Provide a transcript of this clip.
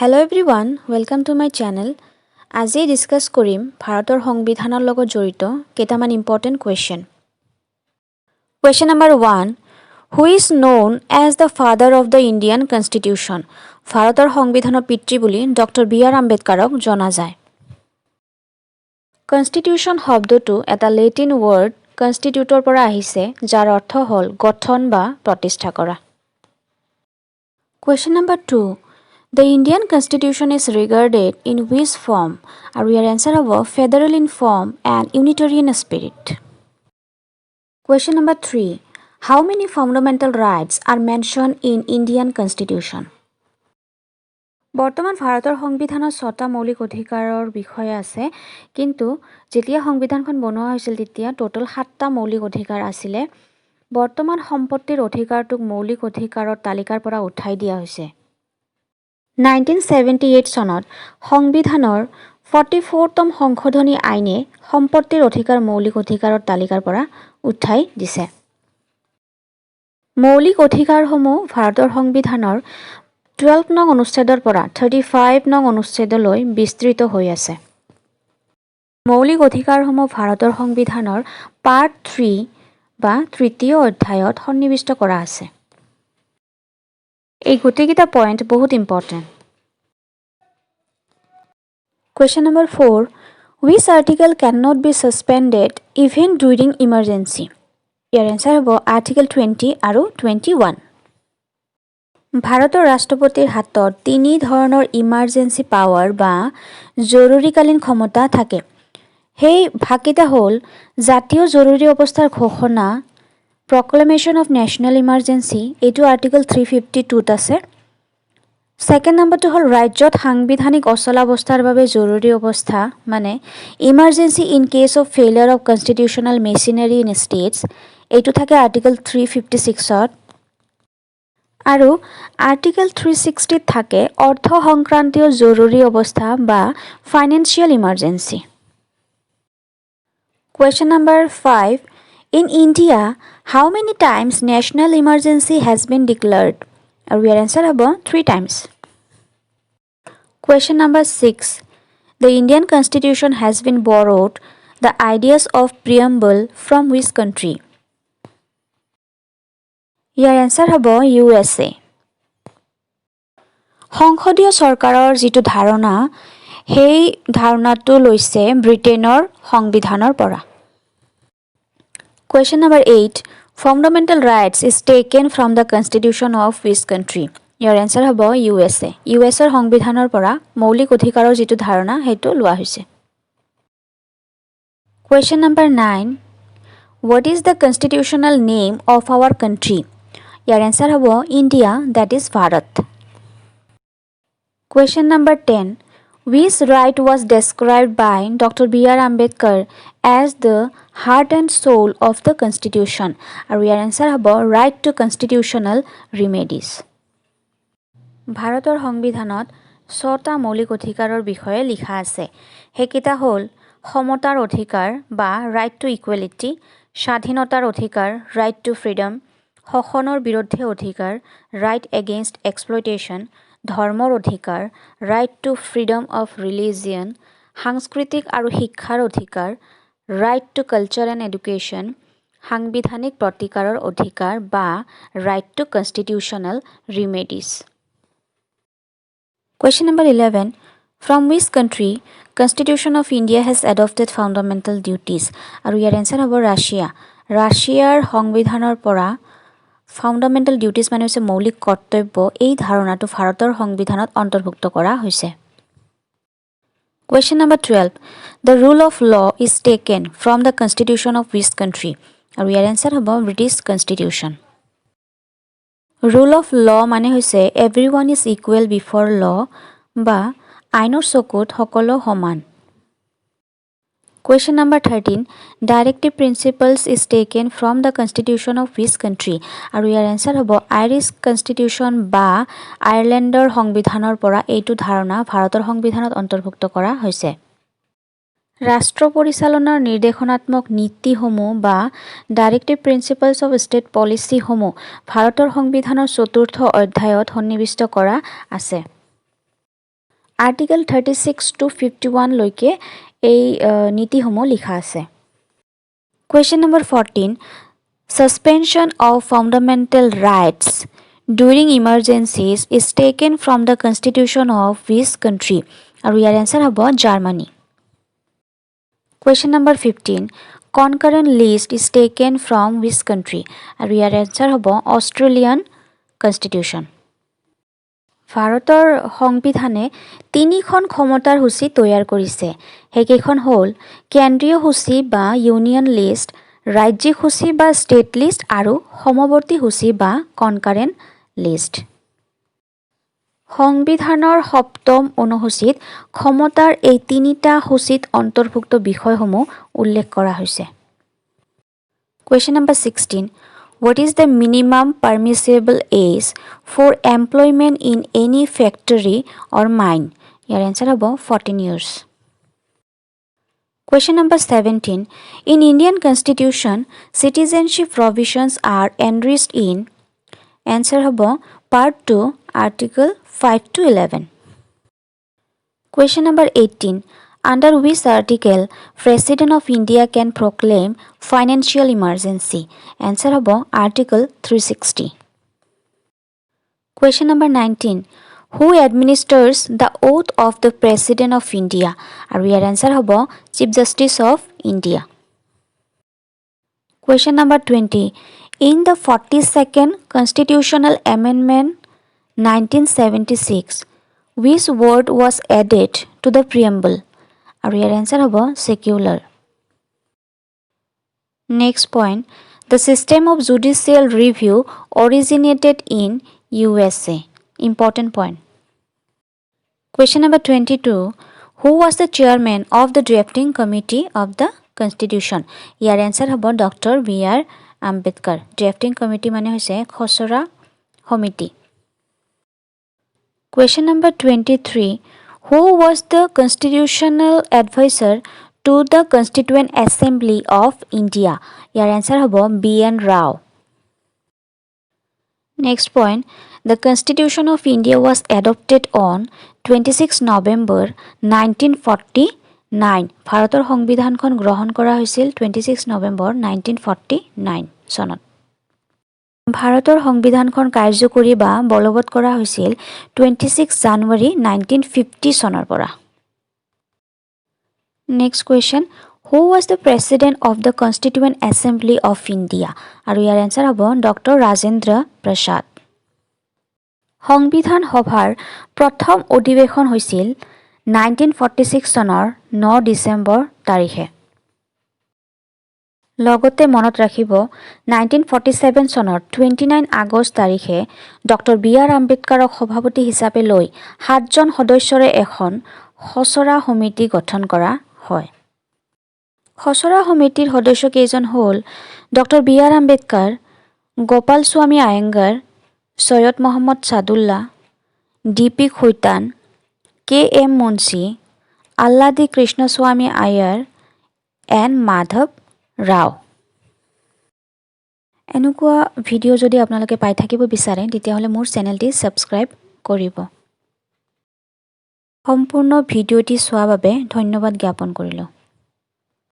Hello everyone, welcome to my channel. আজি discuss কৰিম ভাৰতৰ সংবিধানৰ লগত জড়িত কেইটামান important question. Question number 1. Who is known as the father of the Indian Constitution? ভাৰতৰ সংবিধানৰ পিতৃ বুলি ডক্টৰ বি.আৰ. আম্বেদকাৰক জনা যায়। Constitution শব্দটো এটা লেটিন ৱৰ্ড কনষ্টিটিউটৰ পৰা আহিছে যাৰ অৰ্থ হ'ল গঠন বা প্ৰতিষ্ঠা কৰা। Question number 2. The Indian Constitution is regarded in which form? And your answer is federal in form and unitarian spirit. Question number 3. How many fundamental rights are mentioned in Indian Constitution? বৰ্তমান ভাৰতৰ সংবিধানত 6টা মৌলিক অধিকাৰৰ বিষয় আছে, কিন্তু যেতিয়া সংবিধানখন বনোৱা হৈছিল তেতিয়া টোটাল 7টা মৌলিক অধিকাৰ আছিল। বৰ্তমান সম্পত্তিৰ অধিকাৰটোক মৌলিক অধিকাৰৰ তালিকাৰ পৰা উঠাই দিয়া হৈছে। 1978 চনত সংবিধানৰ 44তম সংশোধনী আইনে সম্পত্তিৰ অধিকাৰ মৌলিক অধিকাৰৰ তালিকাৰ পৰা উঠাই দিছে। মৌলিক অধিকাৰসমূহ ভাৰতৰ সংবিধানৰ 12 নং অনুচ্ছেদৰ পৰা 35 নং অনুচ্ছেদলৈ বিস্তৃত হৈ আছে। মৌলিক অধিকাৰসমূহ ভাৰতৰ সংবিধানৰ পাৰ্ট 3 বা তৃতীয় অধ্যায়ত সন্নিৱিষ্ট কৰা আছে। এই গোটেইকেইটা পইণ্ট বহুত important. Question number 4. Which article cannot be suspended even during emergency? Your answer is Article 20 আৰু 21. ভাৰতৰ ৰাষ্ট্ৰপতিৰ হাতত 3 ধৰণৰ ইমাৰ্জেন্সি পাৱাৰ বা জৰুৰীকালীন ক্ষমতা থাকে। সেই ভাগকেইটা হ'ল জাতীয় জৰুৰী অৱস্থাৰ ঘোষণা, প্ৰক্লেমেশ্যন অফ নেশ্যনেল ইমাৰ্জেন্সি, এইটো আৰ্টিকল 352ত আছে। সেকেন্ড নম্বৰটো হ'ল ৰাজ্যত সাংবিধানিক অচলাৱস্থাৰ বাবে জৰুৰী অৱস্থা মানে emergency in case of failure of constitutional machinery in states, এইটো থাকে আৰ্টিকল 356ত। আৰু আৰ্টিকল 360ত থাকে অৰ্থ সংক্ৰান্তীয় জৰুৰী অৱস্থা বা financial emergency. Question number 5. In India, how many times national emergency has been declared? And your answer is 3 times. Question number 6. The Indian Constitution has been borrowed the ideas of preamble from which country? Your answer is USA. সংসদীয় চৰকাৰৰ যিটো ধাৰণা সেই ধাৰণাটো লৈছে ব্ৰিটেনৰ সংবিধানৰ পৰা। Question number 8. Fundamental rights is taken from the constitution of which country? Your answer is USA. USৰ সংবিধানৰ পৰা মৌলিক অধিকাৰৰ যিটো ধাৰণা সেইটো লোৱা হৈছে। Question number 9. What is the constitutional name of our country? Your answer is India, that is Bharat. Question number 10. Which right was described by Dr. B.R. Ambedkar as the heart and soul of the Constitution? And your answer is right to constitutional remedies. ভাৰতৰ সংবিধানত 6টা মৌলিক অধিকাৰৰ বিষয়ে লিখা আছে। সেইকেইটা হ'ল সমতাৰ অধিকাৰ বা ৰাইট টু ইকুৱেলিটি, স্বাধীনতাৰ অধিকাৰ ৰাইট টু ফ্ৰীডম, শোষণৰ বিৰুদ্ধে অধিকাৰ ৰাইট এগেইনষ্ট এক্সপ্লইটেশ্যন, ধৰ্মৰ অধিকাৰ right to freedom of religion, সাংস্কৃতিক আৰু শিক্ষাৰ অধিকাৰ right to culture and education, সাংবিধানিক প্ৰতিকাৰৰ অধিকাৰ বা right to constitutional remedies. Question number 11. From which country Constitution of India has adopted fundamental duties? আৰু ইয়াৰ এনসাৰ হ'ব ৰাছিয়া। ৰাছিয়াৰ সংবিধানৰ পৰা ফাউণ্ডামেণ্টেল ডিউটিজ মানে হৈছে মৌলিক কৰ্তব্য, এই ধাৰণাটো ভাৰতৰ সংবিধানত অন্তৰ্ভুক্ত কৰা হৈছে। Question number 12. The rule of law is taken from the constitution of which country? আৰু ইয়াৰ এনসাৰ হ'ব British constitution. Rule of law মানে হৈছে everyone is equal before law বা আইনৰ চকুত সকলো সমান। Question number 13. Directive principles is taken from the constitution of which country? আৰু ইয়াৰ এনসাৰ হ'ব আইৰিছ কনষ্টিটিউশ্যন বা আয়াৰলেণ্ডৰ সংবিধানৰ পৰা এইটো ধাৰণা ভাৰতৰ সংবিধানত অন্তৰ্ভুক্ত কৰা হৈছে। ৰাষ্ট্ৰ পৰিচালনাৰ নিৰ্দেশনাত্মক নীতিসমূহ বা ডাইৰেক্টিভ প্ৰিন্সিপলছ অফ ষ্টেট পলিচিসমূহ ভাৰতৰ সংবিধানৰ 4ৰ্থ অধ্যায়ত সন্নিৱিষ্ট কৰা আছে। আৰ্টিকেল 36 to 51 লৈকে এই নীতিসমূহ লিখা আছে। Question number 14. Suspension of fundamental rights during emergencies is taken from the constitution of which country? আৰু ইয়াৰ answer হ'ব Germany. Question number 15. Concurrent list is taken from which country? আৰু ইয়াৰ answer হ'ব Australian Constitution. ভাৰতৰ সংবিধানে তিনিখন ক্ষমতাৰ সূচী তৈয়াৰ কৰিছে। সেইকেইখন হ'ল কেন্দ্ৰীয় সূচী বা ইউনিয়ন লিষ্ট, ৰাজ্যিক সূচী বা ষ্টেট লিষ্ট আৰু সমৱৰ্তী সূচী বা কনকাৰেণ্ট লিষ্ট। সংবিধানৰ 7ম অনুসূচীত ক্ষমতাৰ এই তিনিটা সূচীত অন্তৰ্ভুক্ত বিষয়সমূহ উল্লেখ কৰা হৈছে। Question number 16. What is the minimum permissible age for employment in any factory or mine? Your answer হ'ব 14 years. Question number 17. In Indian Constitution, citizenship provisions are enriched in. Answer হ'ব Part 2, Article 5 to 11. Question number 18. Under which article President of India can proclaim financial emergency? Answer হ'ব Article 360. Question number 19. Who administers the oath of the President of India? আৰু ইয়াৰ answer হ'ব Chief Justice of India. Question number 20. In the 42nd Constitutional Amendment 1976, which word was added to the preamble? আৰু ইয়াৰ answer হ'ব secular. Next point. The system of judicial review originated in USA. Important point. Question number 22. Who was the chairman of the drafting committee of the Constitution? Year answer হ'ব Dr. B.R. Ambedkar. Drafting committee মানে হৈছে খচৰা সমিতি। Question number 23. Who was the constitutional advisor to the Constituent Assembly of India? Year answer হ'ব B.N. Rao. Next point. The Constitution of India was adopted on 26 November 1949. ভাৰতৰ সংবিধানখন গ্ৰহণ কৰা হৈছিল 26 নৱেম্বৰ 1949 চনত। ভাৰতৰ সংবিধানখন কাৰ্যকৰী বা বলবৎ কৰা হৈছিল 26 জানুৱাৰী 1950 চনৰ পৰা। Next question. Who was the President of the Constituent Assembly of India? আৰু ইয়াৰ answer হ'ব Dr. Rajendra Prasad. সংবিধান সভাৰ প্ৰথম অধিৱেশন হৈছিল 1946 চনৰ 9 ডিচেম্বৰ তাৰিখে। লগতে মনত ৰাখিব 1947 চনৰ 29 আগষ্ট তাৰিখে ডক্টৰ B.R. আম্বেদকাৰক সভাপতি হিচাপে লৈ 7জন সদস্যৰে এখন খচৰা সমিতি গঠন কৰা হয়। খচৰা সমিতিৰ সদস্য কেইজন হ'ল ডক্টৰ B.R. আম্বেদকাৰ, গোপাল স্বামী আয়েংগাৰ, সৈয়দ মহম্মদ সাদুল্লাহ, D.P. খৈতান, K.M. মুন্সী, আল্লাদি কৃষ্ণস্বামী আয়াৰ, N. মাধৱ ৰাও। এনেকুৱা ভিডিঅ' যদি আপোনালোকে পাই থাকিব বিচাৰে তেতিয়াহ'লে মোৰ চেনেলটি ছাবস্ক্ৰাইব কৰিব। সম্পূৰ্ণ ভিডিঅ'টি চোৱাৰ বাবে ধন্যবাদ জ্ঞাপন কৰিলোঁ।